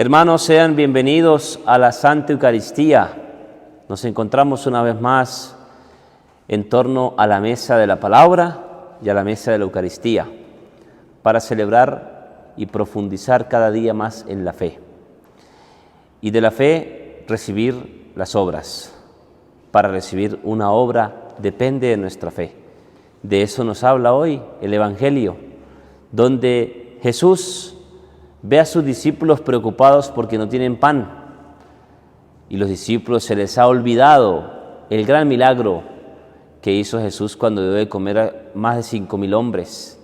Hermanos, sean bienvenidos a la Santa Eucaristía. Nos encontramos una vez más en torno a la mesa de la palabra y a la mesa de la Eucaristía para celebrar y profundizar cada día más en la fe. Y de la fe recibir las obras. Para recibir una obra depende de nuestra fe. De eso nos habla hoy el Evangelio, donde Jesús ve a sus discípulos preocupados porque no tienen pan. Y los discípulos se les ha olvidado el gran milagro que hizo Jesús cuando dio de comer a más de 5,000 hombres,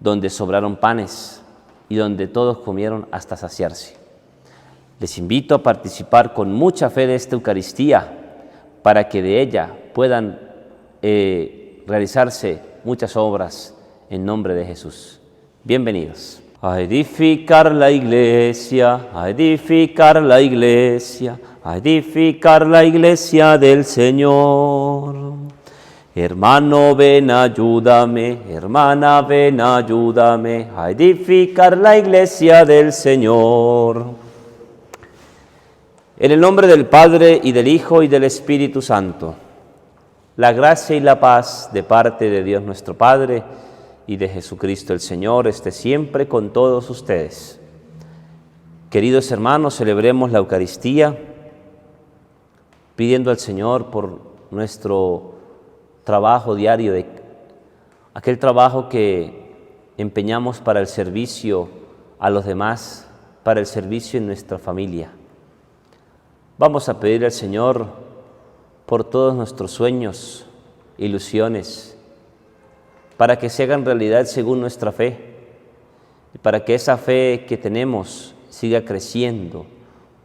donde sobraron panes y donde todos comieron hasta saciarse. Les invito a participar con mucha fe de esta Eucaristía para que de ella puedan realizarse muchas obras en nombre de Jesús. Bienvenidos. A edificar la iglesia, a edificar la iglesia, a edificar la iglesia del Señor. Hermano, ven, ayúdame, hermana, ven, ayúdame, a edificar la iglesia del Señor. En el nombre del Padre, y del Hijo, y del Espíritu Santo, la gracia y la paz de parte de Dios nuestro Padre y de Jesucristo el Señor esté siempre con todos ustedes. Queridos hermanos, celebremos la Eucaristía pidiendo al Señor por nuestro trabajo diario, aquel trabajo que empeñamos para el servicio a los demás, para el servicio en nuestra familia. Vamos a pedir al Señor por todos nuestros sueños, ilusiones, para que se hagan realidad según nuestra fe, y para que esa fe que tenemos siga creciendo,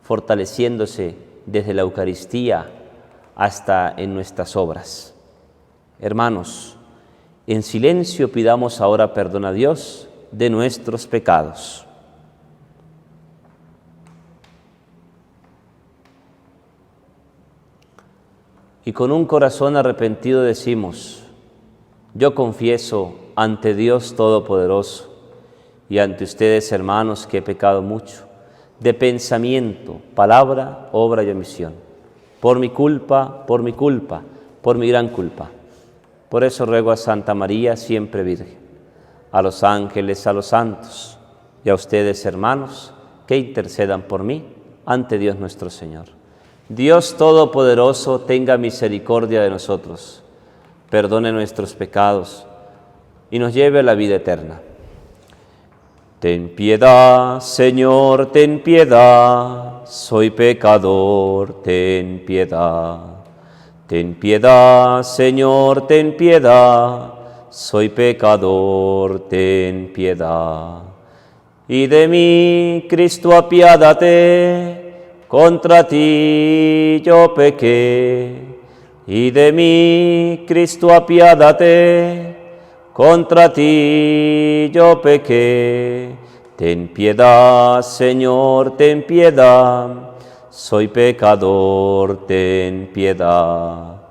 fortaleciéndose desde la Eucaristía hasta en nuestras obras. Hermanos, en silencio pidamos ahora perdón a Dios de nuestros pecados. Y con un corazón arrepentido decimos: yo confieso ante Dios Todopoderoso y ante ustedes, hermanos, que he pecado mucho, de pensamiento, palabra, obra y omisión, por mi culpa, por mi gran culpa. Por eso ruego a Santa María, siempre Virgen, a los ángeles, a los santos y a ustedes, hermanos, que intercedan por mí ante Dios nuestro Señor. Dios Todopoderoso tenga misericordia de nosotros, perdone nuestros pecados y nos lleve a la vida eterna. Ten piedad, Señor, ten piedad, soy pecador, ten piedad. Ten piedad, Señor, ten piedad, soy pecador, ten piedad. Y de mí, Cristo, apiádate, contra ti yo pequé. Y de mí, Cristo, apiádate, contra ti yo pequé. Ten piedad, Señor, ten piedad, soy pecador, ten piedad.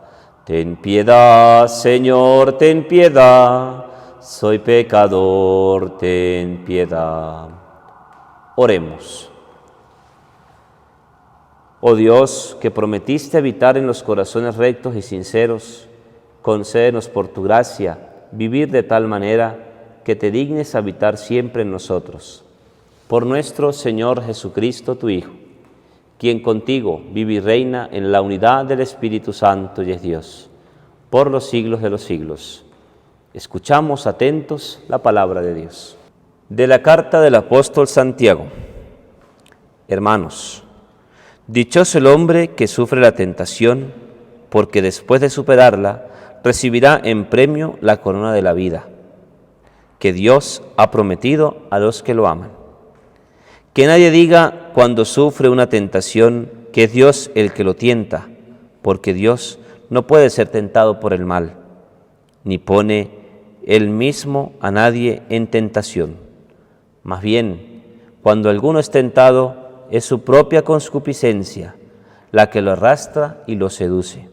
Ten piedad, Señor, ten piedad, soy pecador, ten piedad. Oremos. Oh Dios, que prometiste habitar en los corazones rectos y sinceros, concédenos por tu gracia vivir de tal manera que te dignes habitar siempre en nosotros. Por nuestro Señor Jesucristo, tu Hijo, quien contigo vive y reina en la unidad del Espíritu Santo y es Dios, por los siglos de los siglos. Escuchamos atentos la palabra de Dios. De la carta del apóstol Santiago. Hermanos, dichoso el hombre que sufre la tentación, porque después de superarla, recibirá en premio la corona de la vida, que Dios ha prometido a los que lo aman. Que nadie diga cuando sufre una tentación que es Dios el que lo tienta, porque Dios no puede ser tentado por el mal, ni pone Él mismo a nadie en tentación. Más bien, cuando alguno es tentado, es su propia concupiscencia la que lo arrastra y lo seduce.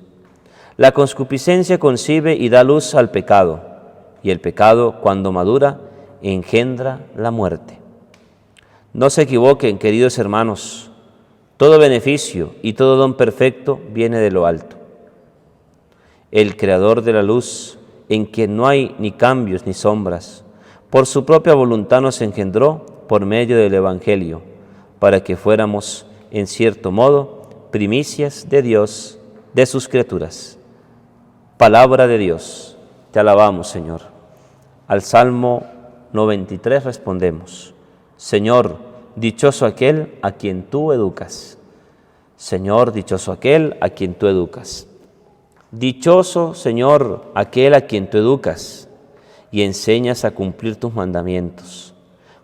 La concupiscencia concibe y da luz al pecado, y el pecado, cuando madura, engendra la muerte. No se equivoquen, queridos hermanos, todo beneficio y todo don perfecto viene de lo alto. El Creador de la luz, en quien no hay ni cambios ni sombras, por su propia voluntad nos engendró por medio del Evangelio, para que fuéramos, en cierto modo, primicias de Dios, de sus criaturas. Palabra de Dios, te alabamos, Señor. Al Salmo 93 respondemos: Señor, dichoso aquel a quien tú educas. Señor, dichoso aquel a quien tú educas. Dichoso, Señor, aquel a quien tú educas y enseñas a cumplir tus mandamientos.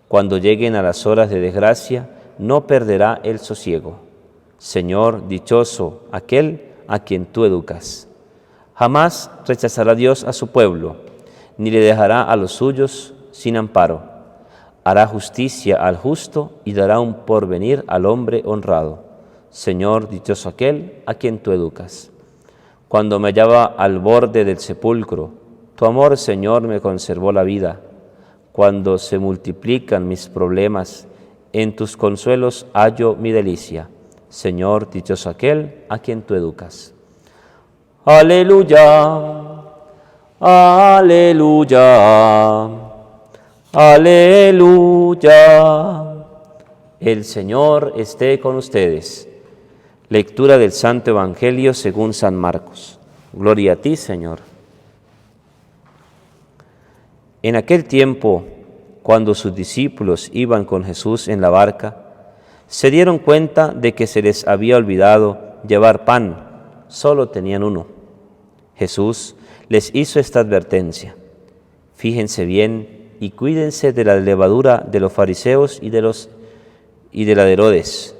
Cuando lleguen a las horas de desgracia, no perderá el sosiego. Señor, dichoso aquel a quien tú educas. Jamás rechazará Dios a su pueblo, ni le dejará a los suyos sin amparo. Hará justicia al justo y dará un porvenir al hombre honrado. Señor, dichoso aquel a quien tú educas. Cuando me hallaba al borde del sepulcro, tu amor, Señor, me conservó la vida. Cuando se multiplican mis problemas, en tus consuelos hallo mi delicia. Señor, dichoso aquel a quien tú educas. Aleluya, aleluya, aleluya. El Señor esté con ustedes. Lectura del Santo Evangelio según San Marcos. Gloria a ti, Señor. En aquel tiempo, cuando sus discípulos iban con Jesús en la barca, se dieron cuenta de que se les había olvidado llevar pan, solo tenían uno. Jesús les hizo esta advertencia: fíjense bien y cuídense de la levadura de los fariseos y de la de Herodes.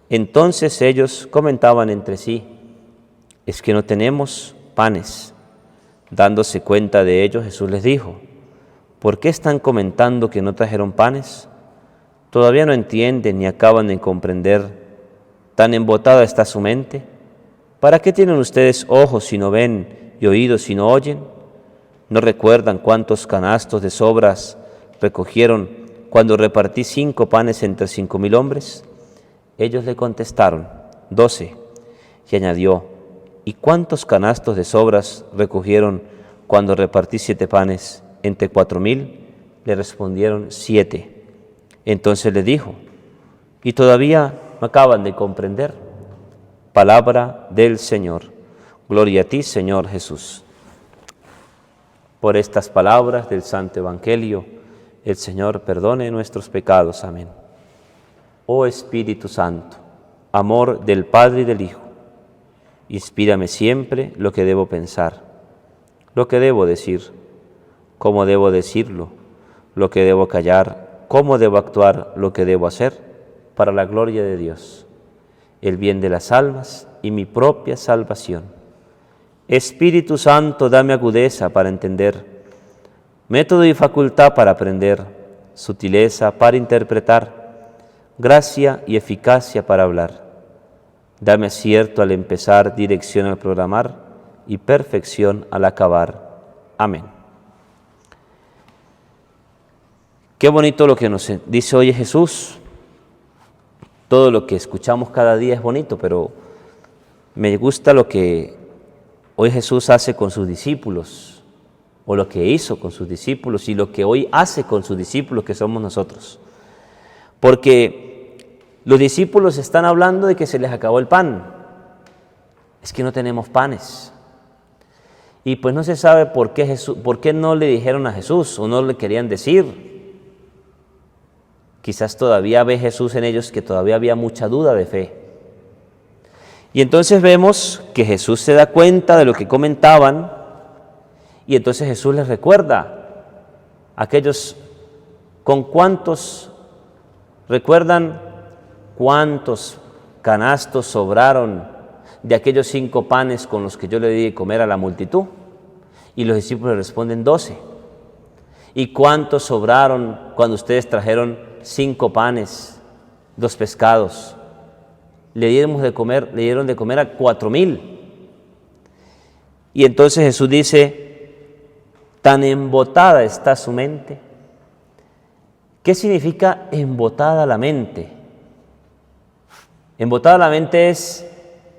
Entonces ellos comentaban entre sí: es que no tenemos panes. Dándose cuenta de ello, Jesús les dijo: ¿por qué están comentando que no trajeron panes? ¿Todavía no entienden ni acaban de comprender? ¿Tan embotada está su mente? ¿Para qué tienen ustedes ojos si no ven y oídos si no oyen? ¿No recuerdan cuántos canastos de sobras recogieron cuando repartí 5 panes entre 5,000 hombres? Ellos le contestaron: 12. Y añadió: ¿y cuántos canastos de sobras recogieron cuando repartí 7 panes entre 4,000? Le respondieron: 7. Entonces le dijo: ¿y todavía no acaban de comprender? Palabra del Señor. Gloria a ti, Señor Jesús. Por estas palabras del Santo Evangelio, el Señor perdone nuestros pecados. Amén. Oh Espíritu Santo, amor del Padre y del Hijo, inspírame siempre lo que debo pensar, lo que debo decir, cómo debo decirlo, lo que debo callar, cómo debo actuar, lo que debo hacer, para la gloria de Dios, el bien de las almas y mi propia salvación. Espíritu Santo, dame agudeza para entender, método y facultad para aprender, sutileza para interpretar, gracia y eficacia para hablar. Dame acierto al empezar, dirección al programar y perfección al acabar. Amén. Qué bonito lo que nos dice hoy Jesús. Todo lo que escuchamos cada día es bonito, pero me gusta lo que hoy Jesús hace con sus discípulos, o lo que hizo con sus discípulos y lo que hoy hace con sus discípulos, que somos nosotros. Porque los discípulos están hablando de que se les acabó el pan. Es que no tenemos panes. Y pues no se sabe por qué no le dijeron a Jesús o no le querían decir. Quizás todavía ve Jesús en ellos que todavía había mucha duda de fe. Y entonces vemos que Jesús se da cuenta de lo que comentaban y entonces Jesús les recuerda a aquellos ¿recuerdan cuántos canastos sobraron de aquellos 5 panes con los que yo le di de comer a la multitud? Y los discípulos responden: 12. ¿Y cuántos sobraron cuando ustedes trajeron 5 panes, 2 pescados? Le dieron de comer a 4,000. Y entonces Jesús dice: tan embotada está su mente ¿Qué significa embotada la mente? Embotada la mente es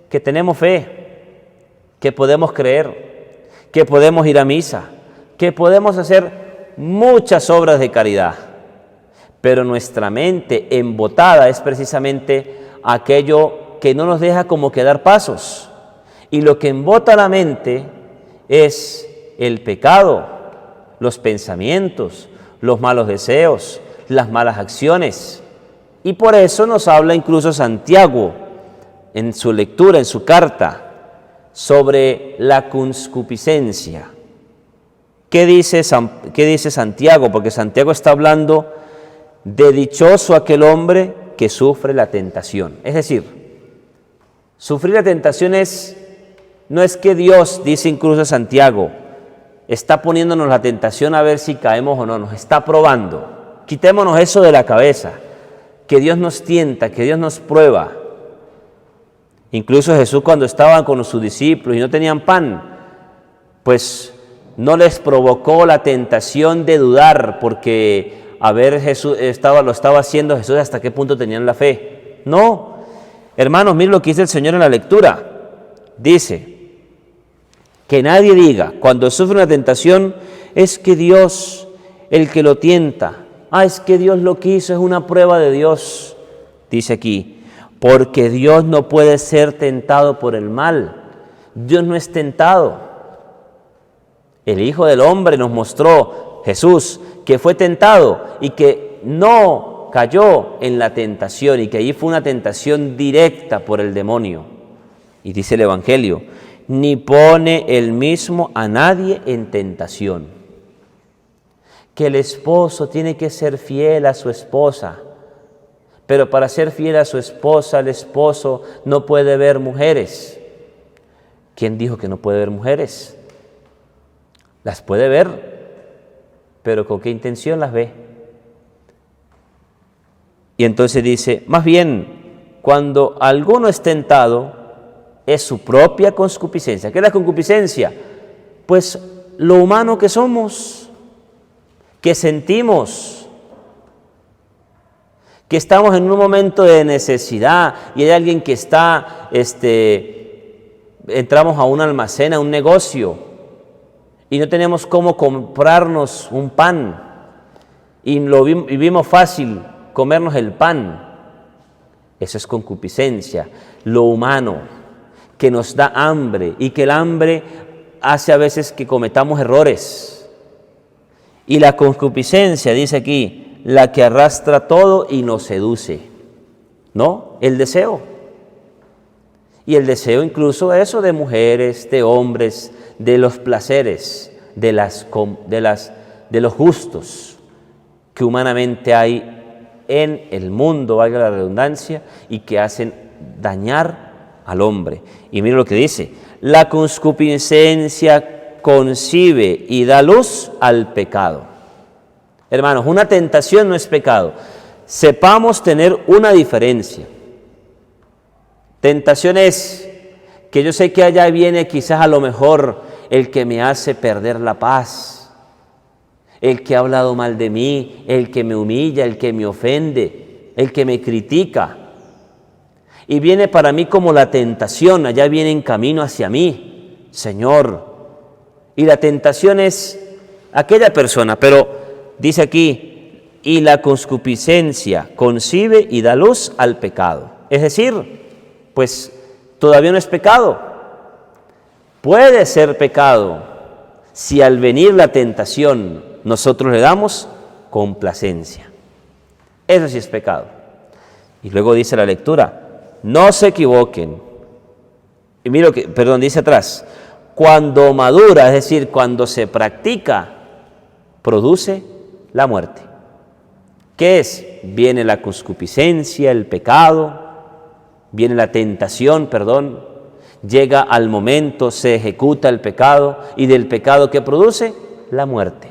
que tenemos fe, que podemos creer, que podemos ir a misa, que podemos hacer muchas obras de caridad. Pero nuestra mente embotada es precisamente aquello que no nos deja como que dar pasos. Y lo que embota la mente es el pecado, los pensamientos, los malos deseos, las malas acciones. Y por eso nos habla incluso Santiago en su lectura, en su carta, sobre la concupiscencia. ¿Qué dice Santiago? Porque Santiago está hablando de dichoso aquel hombre que sufre la tentación. Es decir, sufrir la tentación no es que Dios, dice incluso Santiago, está poniéndonos la tentación a ver si caemos o no, nos está probando. Quitémonos eso de la cabeza, que Dios nos tienta, que Dios nos prueba. Incluso Jesús, cuando estaban con sus discípulos y no tenían pan, pues no les provocó la tentación de dudar, porque Jesús lo estaba haciendo Jesús, hasta qué punto tenían la fe. No, hermanos, miren lo que dice el Señor en la lectura. Dice que nadie diga cuando sufre una tentación, es que Dios el que lo tienta. Es que Dios lo quiso, es una prueba de Dios. Dice aquí, porque Dios no puede ser tentado por el mal. Dios no es tentado. El Hijo del Hombre nos mostró, Jesús, que fue tentado y que no cayó en la tentación, y que allí fue una tentación directa por el demonio. Y dice el Evangelio, ni pone él mismo a nadie en tentación. Que el esposo tiene que ser fiel a su esposa, pero para ser fiel a su esposa, el esposo no puede ver mujeres. ¿Quién dijo que no puede ver mujeres? Las puede ver, pero ¿con qué intención las ve? Y entonces dice, más bien, cuando alguno es tentado, es su propia concupiscencia. ¿Qué es la concupiscencia? Pues lo humano que somos, que sentimos, que estamos en un momento de necesidad y hay alguien que entramos a un almacén, a un negocio, y no tenemos cómo comprarnos un pan, y vimos fácil comernos el pan. Eso es concupiscencia, lo humano, que nos da hambre, y que el hambre hace a veces que cometamos errores. Y la concupiscencia, dice aquí, la que arrastra todo y nos seduce, ¿no? El deseo. Y el deseo incluso eso de mujeres, de hombres, de los placeres, de los gustos que humanamente hay en el mundo, valga la redundancia, y que hacen dañar al hombre. Y mire lo que dice, la concupiscencia concibe y da luz al pecado. Hermanos, una tentación no es pecado. Sepamos tener una diferencia. Tentación es que yo sé que allá viene quizás a lo mejor el que me hace perder la paz, el que ha hablado mal de mí, el que me humilla, el que me ofende, el que me critica. Y viene para mí como la tentación, allá viene en camino hacia mí, Señor. Y la tentación es aquella persona, pero dice aquí, y la concupiscencia concibe y da luz al pecado. Es decir, pues todavía no es pecado. Puede ser pecado si al venir la tentación nosotros le damos complacencia. Eso sí es pecado. Y luego dice la lectura, no se equivoquen. Y mira dice atrás, cuando madura, es decir, cuando se practica, produce la muerte. ¿Qué es? Viene la concupiscencia, el pecado, viene la tentación, llega al momento, se ejecuta el pecado, y del pecado que produce, la muerte.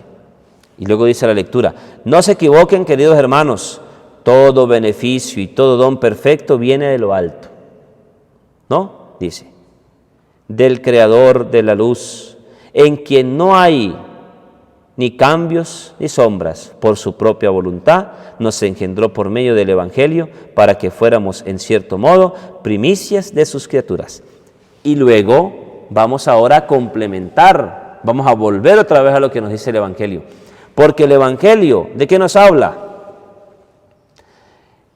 Y luego dice la lectura, no se equivoquen, queridos hermanos, todo beneficio y todo don perfecto viene de lo alto. ¿No? Dice, del Creador de la luz, en quien no hay ni cambios ni sombras. Por su propia voluntad nos engendró por medio del Evangelio para que fuéramos, en cierto modo, primicias de sus criaturas. Y luego vamos ahora a complementar, vamos a volver otra vez a lo que nos dice el Evangelio. Porque el Evangelio, ¿de qué nos habla?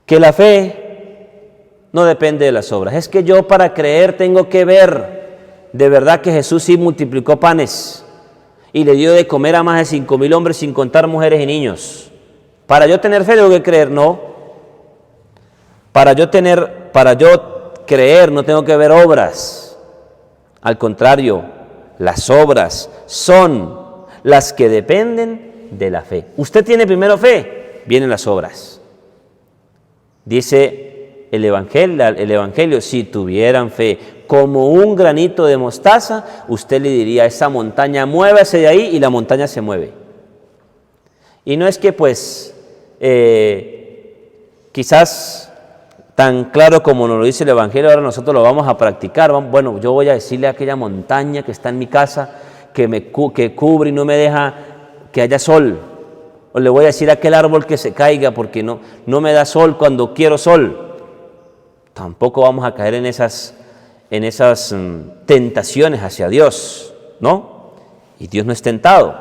Que la fe no depende de las obras. Es que yo para creer tengo que ver de verdad que Jesús sí multiplicó panes y le dio de comer a más de 5,000 hombres sin contar mujeres y niños. Para yo tener fe tengo que creer, no. Para yo creer no tengo que ver obras. Al contrario, las obras son las que dependen de la fe. Usted tiene primero fe, vienen las obras. Dice el Evangelio, si tuvieran fe como un granito de mostaza, usted le diría a esa montaña, muévase de ahí, y la montaña se mueve. Y no es que quizás tan claro como nos lo dice el Evangelio, ahora nosotros lo vamos a practicar. Bueno, yo voy a decirle a aquella montaña que está en mi casa, que cubre y no me deja que haya sol. O le voy a decir a aquel árbol que se caiga porque no me da sol cuando quiero sol. Tampoco vamos a caer en esas tentaciones hacia Dios, ¿no? Y Dios no es tentado.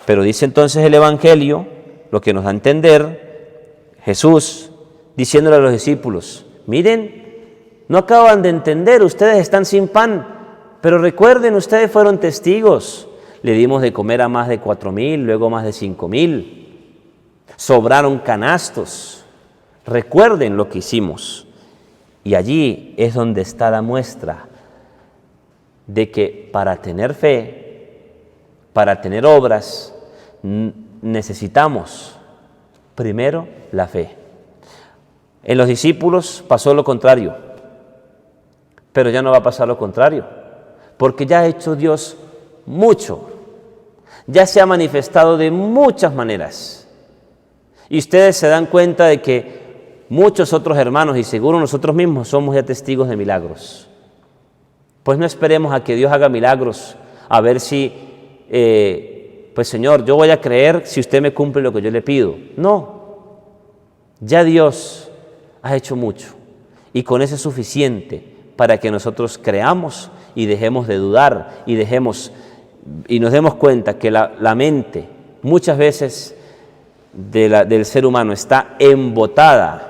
Pero dice entonces el Evangelio, lo que nos da a entender, Jesús diciéndole a los discípulos, miren, no acaban de entender, ustedes están sin pan, pero recuerden, ustedes fueron testigos. Le dimos de comer a más de 4,000, luego más de 5,000. Sobraron canastos. Recuerden lo que hicimos. Y allí es donde está la muestra de que para tener fe, para tener obras, necesitamos primero la fe. En los discípulos pasó lo contrario, pero ya no va a pasar lo contrario, porque ya ha hecho Dios mucho, ya se ha manifestado de muchas maneras. Y ustedes se dan cuenta de que muchos otros hermanos, y seguro nosotros mismos, somos ya testigos de milagros. Pues no esperemos a que Dios haga milagros, a ver si, pues Señor, yo voy a creer si usted me cumple lo que yo le pido. No, ya Dios ha hecho mucho, y con eso es suficiente para que nosotros creamos y dejemos de dudar y nos demos cuenta que la mente muchas veces del ser humano está embotada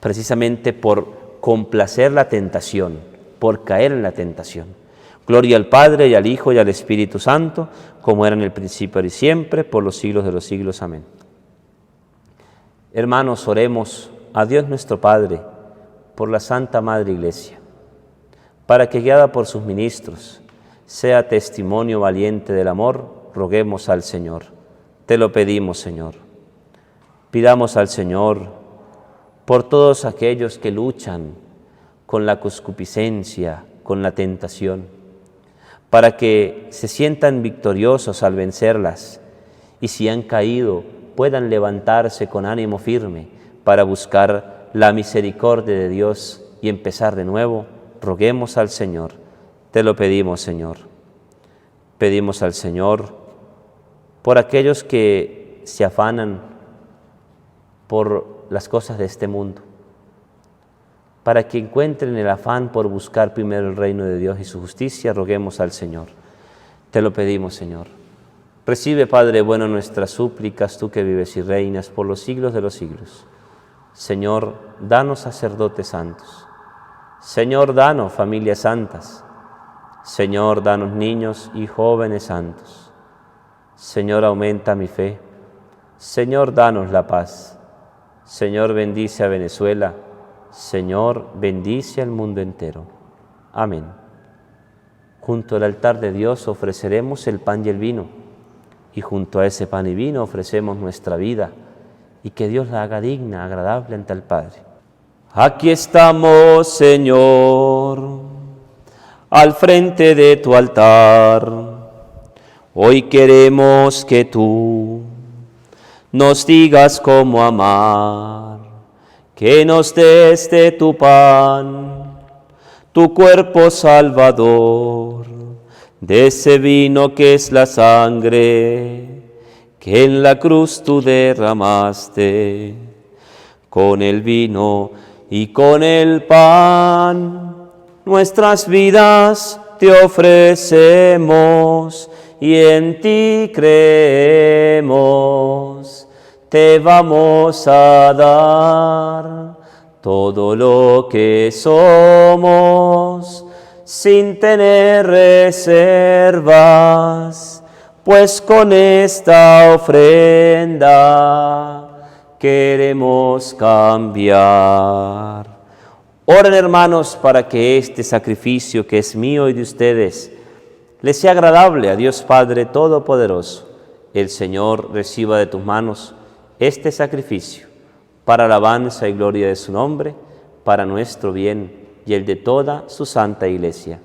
precisamente por complacer la tentación, por caer en la tentación. Gloria al Padre, y al Hijo, y al Espíritu Santo, como era en el principio, ahora y siempre, por los siglos de los siglos. Amén. Hermanos, oremos a Dios nuestro Padre, por la Santa Madre Iglesia, para que, guiada por sus ministros, sea testimonio valiente del amor. Roguemos al Señor. Te lo pedimos, Señor. Pidamos al Señor por todos aquellos que luchan con la concupiscencia, con la tentación, para que se sientan victoriosos al vencerlas, y si han caído, puedan levantarse con ánimo firme para buscar la misericordia de Dios y empezar de nuevo. Roguemos al Señor. Te lo pedimos, Señor. Pedimos al Señor por aquellos que se afanan por las cosas de este mundo, para que encuentren el afán por buscar primero el reino de Dios y su justicia. Roguemos al Señor. Te lo pedimos, Señor. Recibe, Padre bueno, nuestras súplicas, tú que vives y reinas por los siglos de los siglos. Señor, danos sacerdotes santos. Señor, danos familias santas. Señor, danos niños y jóvenes santos. Señor, aumenta mi fe. Señor, danos la paz. Señor, bendice a Venezuela. Señor, bendice al mundo entero. Amén. Junto al altar de Dios ofreceremos el pan y el vino, y junto a ese pan y vino ofrecemos nuestra vida, y que Dios la haga digna, agradable ante el Padre. Aquí estamos, Señor, al frente de tu altar. Hoy queremos que tú nos digas cómo amar, que nos des de tu pan, tu cuerpo salvador, de ese vino que es la sangre que en la cruz tú derramaste. Con el vino y con el pan, nuestras vidas te ofrecemos y en ti creemos. Te vamos a dar todo lo que somos, sin tener reservas, pues con esta ofrenda queremos cambiar. Oren, hermanos, para que este sacrificio que es mío y de ustedes les sea agradable a Dios Padre Todopoderoso. El Señor reciba de tus manos este sacrificio para alabanza y gloria de su nombre, para nuestro bien y el de toda su santa Iglesia.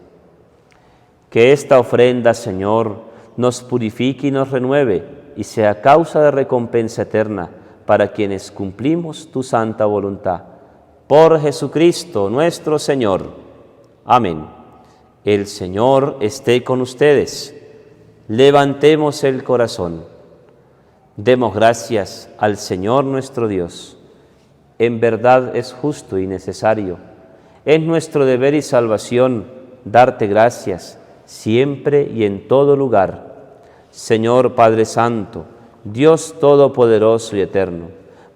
Que esta ofrenda, Señor, nos purifique y nos renueve y sea causa de recompensa eterna para quienes cumplimos tu santa voluntad. Por Jesucristo nuestro Señor. Amén. El Señor esté con ustedes. Levantemos el corazón. Demos gracias al Señor nuestro Dios. En verdad es justo y necesario. Es nuestro deber y salvación darte gracias siempre y en todo lugar. Señor Padre Santo, Dios Todopoderoso y Eterno,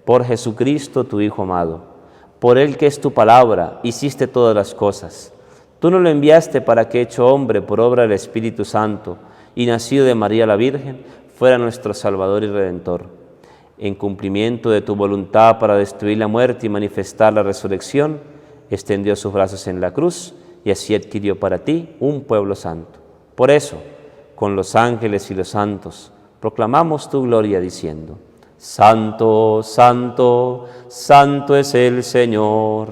por Jesucristo tu Hijo amado, por Él que es tu palabra, hiciste todas las cosas. Tú nos lo enviaste para que, hecho hombre por obra del Espíritu Santo y nacido de María la Virgen, fuera nuestro Salvador y Redentor. En cumplimiento de tu voluntad para destruir la muerte y manifestar la resurrección, extendió sus brazos en la cruz y así adquirió para ti un pueblo santo. Por eso, con los ángeles y los santos, proclamamos tu gloria diciendo: Santo, santo, santo es el Señor,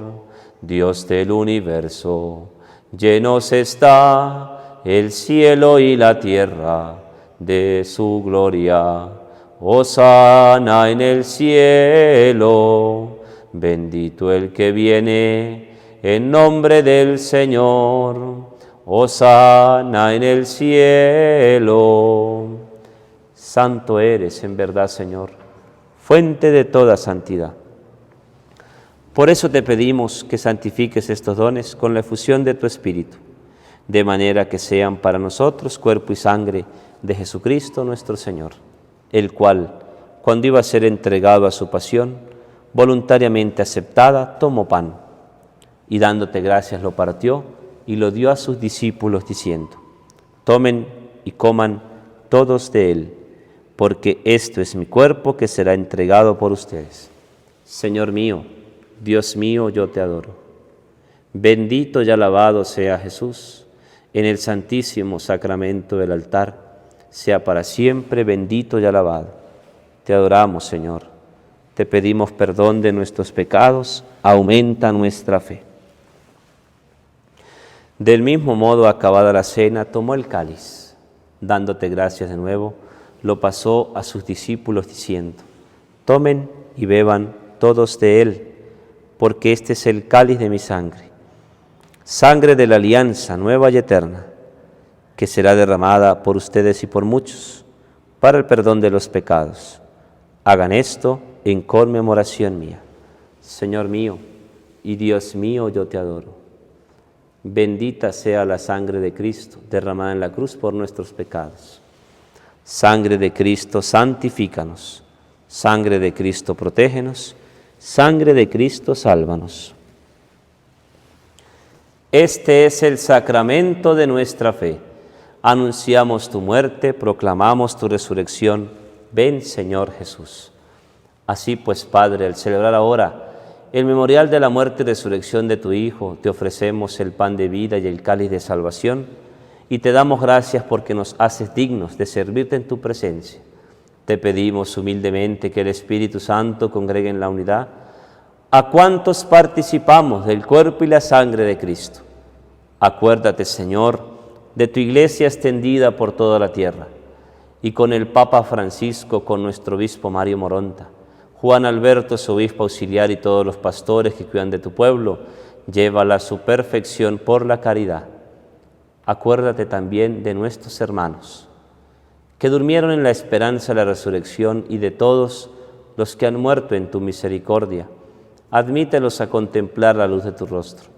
Dios del universo. Llenos está el cielo y la tierra de su gloria. Hosana en el cielo, bendito el que viene en nombre del Señor. Hosana en el cielo. Santo eres en verdad, Señor, fuente de toda santidad. Por eso te pedimos que santifiques estos dones con la efusión de tu Espíritu, de manera que sean para nosotros cuerpo y sangre de Jesucristo nuestro Señor, el cual, cuando iba a ser entregado a su pasión, voluntariamente aceptada, tomó pan, y dándote gracias lo partió y lo dio a sus discípulos diciendo: Tomen y coman todos de él, porque esto es mi cuerpo que será entregado por ustedes. Señor mío, Dios mío, yo te adoro. Bendito y alabado sea Jesús en el santísimo sacramento del altar. Sea para siempre bendito y alabado. Te adoramos, Señor. Te pedimos perdón de nuestros pecados. Aumenta nuestra fe. Del mismo modo, acabada la cena, tomó el cáliz. Dándote gracias de nuevo, lo pasó a sus discípulos diciendo: Tomen y beban todos de él, porque este es el cáliz de mi sangre, sangre de la alianza nueva y eterna, que será derramada por ustedes y por muchos para el perdón de los pecados. Hagan esto en conmemoración mía. Señor mío y Dios mío, yo te adoro. Bendita sea la sangre de Cristo derramada en la cruz por nuestros pecados. Sangre de Cristo, santifícanos. Sangre de Cristo, protégenos. Sangre de Cristo, sálvanos. Este es el sacramento de nuestra fe. Anunciamos tu muerte, proclamamos tu resurrección. Ven, Señor Jesús. Así pues, Padre, al celebrar ahora el memorial de la muerte y resurrección de tu Hijo, te ofrecemos el pan de vida y el cáliz de salvación, y te damos gracias porque nos haces dignos de servirte en tu presencia. Te pedimos humildemente que el Espíritu Santo congregue en la unidad a cuantos participamos del cuerpo y la sangre de Cristo. Acuérdate, Señor, de tu Iglesia extendida por toda la tierra, y con el Papa Francisco, con nuestro obispo Mario Moronta, Juan Alberto, su obispo auxiliar, y todos los pastores que cuidan de tu pueblo, llévala a su perfección por la caridad. acuérdate también de nuestros hermanos, que durmieron en la esperanza de la resurrección, y de todos los que han muerto en tu misericordia. Admítelos a contemplar la luz de tu rostro.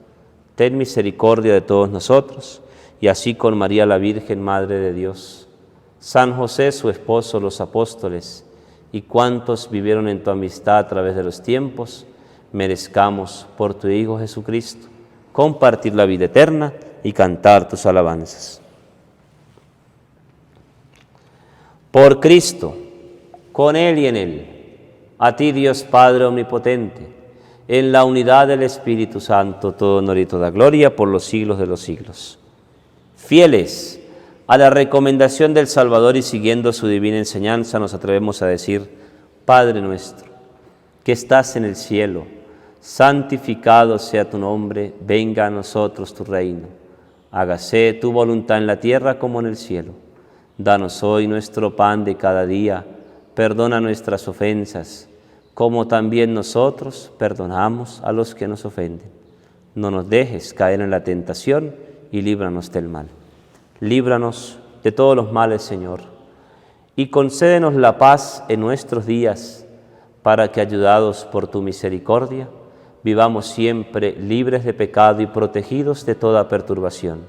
Ten misericordia de todos nosotros, y así con María la Virgen, Madre de Dios, San José, su esposo, los apóstoles, y cuantos vivieron en tu amistad a través de los tiempos, merezcamos, por tu Hijo Jesucristo, compartir la vida eterna y cantar tus alabanzas. Por Cristo, con Él y en Él, a ti Dios Padre Omnipotente, en la unidad del Espíritu Santo, todo honor y toda gloria por los siglos de los siglos. Fieles a la recomendación del Salvador y siguiendo su divina enseñanza, nos atrevemos a decir: Padre nuestro, que estás en el cielo, santificado sea tu nombre, venga a nosotros tu reino. Hágase tu voluntad en la tierra como en el cielo. Danos hoy nuestro pan de cada día, perdona nuestras ofensas, como también nosotros perdonamos a los que nos ofenden. No nos dejes caer en la tentación y líbranos del mal. Líbranos de todos los males, Señor, y concédenos la paz en nuestros días, para que, ayudados por tu misericordia, vivamos siempre libres de pecado y protegidos de toda perturbación,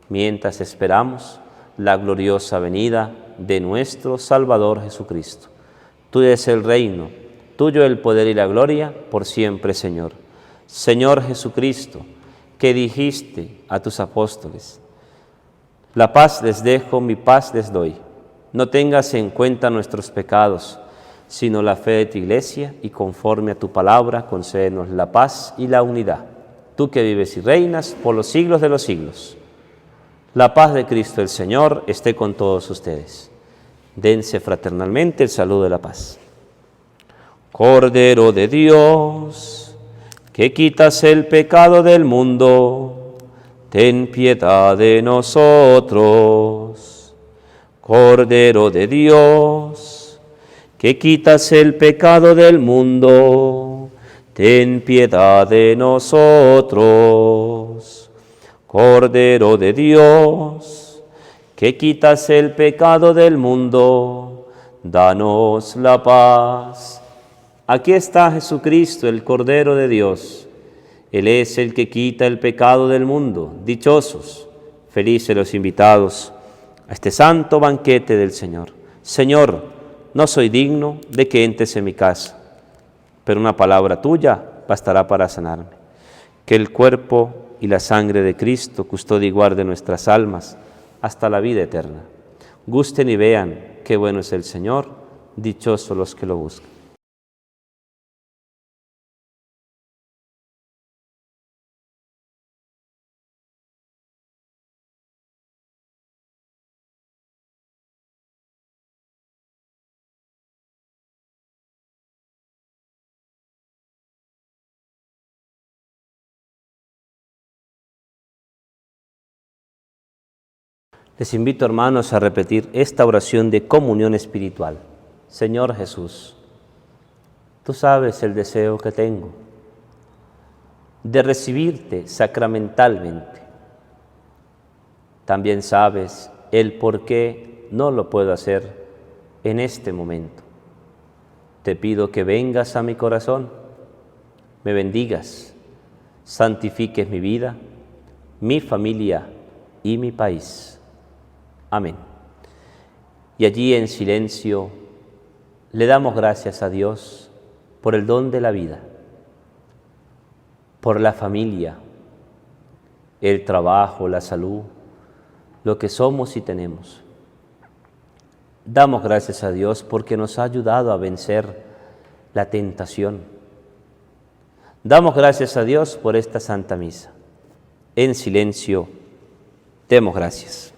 mientras esperamos la gloriosa venida de nuestro Salvador Jesucristo. Tuyo es el reino, tuyo el poder y la gloria, por siempre, Señor. Señor Jesucristo, que dijiste a tus apóstoles: la paz les dejo, mi paz les doy. No tengas en cuenta nuestros pecados, sino la fe de tu Iglesia, y conforme a tu palabra, concédenos la paz y la unidad. Tú que vives y reinas por los siglos de los siglos. La paz de Cristo el Señor esté con todos ustedes. Dense fraternalmente el saludo de la paz. Cordero de Dios, que quitas el pecado del mundo, ten piedad de nosotros. Cordero de Dios, que quitas el pecado del mundo, ten piedad de nosotros. Cordero de Dios, que quitas el pecado del mundo, danos la paz. Aquí está Jesucristo, el Cordero de Dios. Él es el que quita el pecado del mundo. Dichosos, felices los invitados a este santo banquete del Señor. Señor, no soy digno de que entres en mi casa, pero una palabra tuya bastará para sanarme. Que el cuerpo y la sangre de Cristo custodie y guarde nuestras almas hasta la vida eterna. Gusten y vean qué bueno es el Señor, dichosos los que lo buscan. Les invito, hermanos, a repetir esta oración de comunión espiritual. Señor Jesús, tú sabes el deseo que tengo de recibirte sacramentalmente. También sabes el por qué no lo puedo hacer en este momento. Te pido que vengas a mi corazón, me bendigas, santifiques mi vida, mi familia y mi país. Amén. Y allí en silencio le damos gracias a Dios por el don de la vida, por la familia, el trabajo, la salud, lo que somos y tenemos. Damos gracias a Dios porque nos ha ayudado a vencer la tentación. Damos gracias a Dios por esta Santa Misa. En silencio, demos gracias.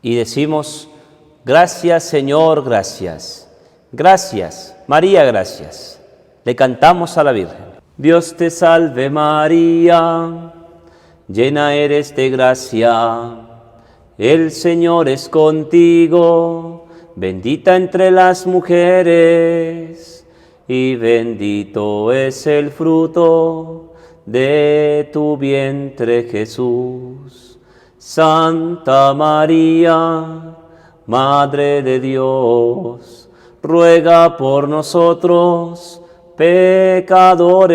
y decimos, gracias Señor, gracias. Gracias, María, gracias. Le cantamos a la Virgen. Dios te salve María, llena eres de gracia, el Señor es contigo, bendita entre las mujeres, y bendito es el fruto de tu vientre Jesús. Santa María, Madre de Dios, ruega por nosotros, pecadores,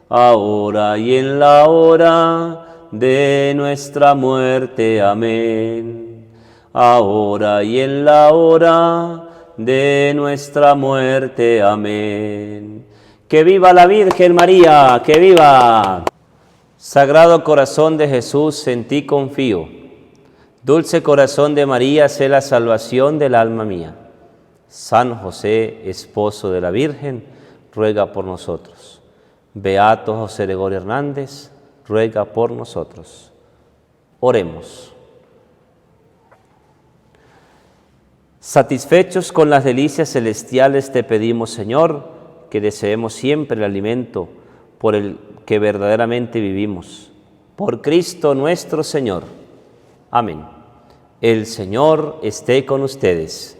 ahora y en la hora de nuestra muerte. Amén. Ahora y en la hora de nuestra muerte. Amén. ¡Que viva la Virgen María! ¡Que viva! Sagrado corazón de Jesús, en ti confío. Dulce corazón de María, sé la salvación del alma mía. San José, esposo de la Virgen, ruega por nosotros. Beato José Gregorio Hernández, ruega por nosotros. Oremos. Satisfechos con las delicias celestiales, te pedimos, Señor, que deseemos siempre el alimento por el que verdaderamente vivimos. Por Cristo nuestro Señor. Amén. El Señor esté con ustedes.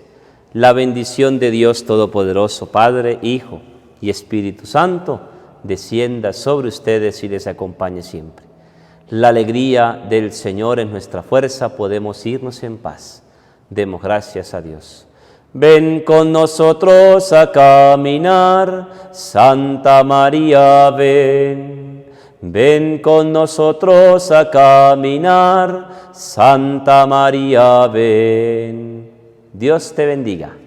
La bendición de Dios Todopoderoso, Padre, Hijo y Espíritu Santo, descienda sobre ustedes y les acompañe siempre. La alegría del Señor es nuestra fuerza, podemos irnos en paz. Demos gracias a Dios. Ven con nosotros a caminar, Santa María, ven. Ven con nosotros a caminar, Santa María, ven. Dios te bendiga.